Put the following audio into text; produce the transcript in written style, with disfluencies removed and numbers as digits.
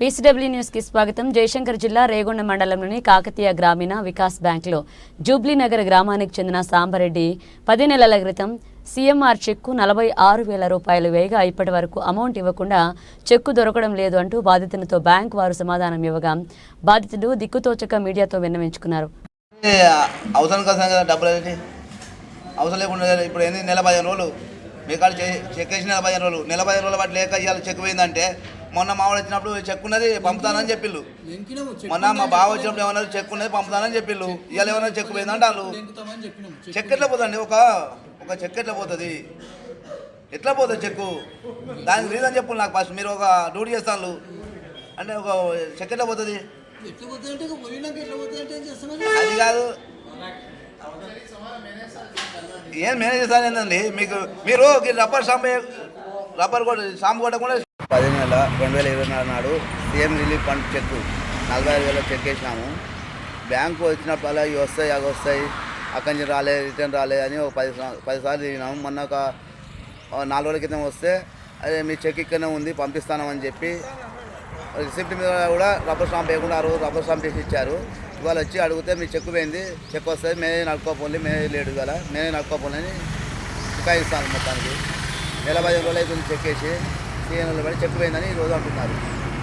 PCW news కి స్వాగతం. జయశంకర్ జిల్లా రేగొండ మండలంలోని కాకతీయ గ్రామీణ వికాస్ బ్యాంకులో జూబ్లీనగర్ గ్రామానికి చెందిన సాంబరెడ్డి 10 నెలల క్రితం సీఎంఆర్ చెక్కు 46,000 రూపాయలు వేయగా ఇప్పటి వరకు అమౌంట్ ఇవ్వకుండా చెక్కు దొరకడం లేదు అంటూ బాధితునితో బ్యాంకు వారు సమాధానం ఇవ్వగా బాధితుడు దిక్కుతోచక మీడియాతో విన్నవించుకున్నారు. అవసరం లేకుండా ఇప్పుడు ఏంది నెల 15 రోజులు మీ కాడ చెక్ వేసి నెల 15 రోజులు బట్టి లేక ఇవాళ చెక్ పోయిందంటే మొన్న మామూలు వచ్చినప్పుడు చెక్ ఉన్నది పంపుతానని చెప్పిళ్ళు. మొన్న మా బావ వచ్చినప్పుడు ఏమన్నారు చెక్ ఉన్నది పంపుతానని చెప్పిళ్ళు. ఇవాళ ఏమన్నా చెక్ పోయిందంటే వాళ్ళు చెక్ ఎట్లా పోతుంది? ఒక చెక్ ఎట్లా పోతుంది? ఎట్లా పోతుంది చెక్కు? దానికి రీజన్ చెప్పు నాకు ఫస్ట్. మీరు ఒక డ్యూటీ చేస్తాను అంటే ఒక చెక్ ఎట్లా పోతుంది? అది కాదు, ఏం మేనేజ్ చేస్తాను ఏంటండి మీకు. మీరు రబ్బర్ కొట్టకుండా 10/11/2024 నాడు CM relief fund cheque 45,000 cheque వేసినాము. బ్యాంకు వచ్చినప్పుడు ఇవి వస్తాయి అవి వస్తాయి అక్కడి నుంచి రాలే రిటర్న్ రాలే అని ఒక 10 సార్లు తిరిగినాము. మొన్న ఒక 4 రోజుల క్రితం వస్తే అదే మీ చెక్ ఇక్కడనే ఉంది పంపిస్తానని చెప్పి రిసిప్ట్ మీద కూడా రబ్బర్ స్టాంప్ వేయకుండా ఆ రోజు రబ్బర్ స్టాంప్ వేసి ఇచ్చారు. ఇవాళ వచ్చి అడిగితే మీ చెక్ పోయింది, చెక్ వస్తుంది, మేనే నడుకోపోలే, మేనే లేడు కదా, మేనే నడుకోపోలేని ఇస్తాను. మొత్తానికి నెల 15 రోజులు అవుతుంది చెక్ వేసి సీఎంలో పడి చెక్ పోయిందని ఈరోజు అంటున్నారు.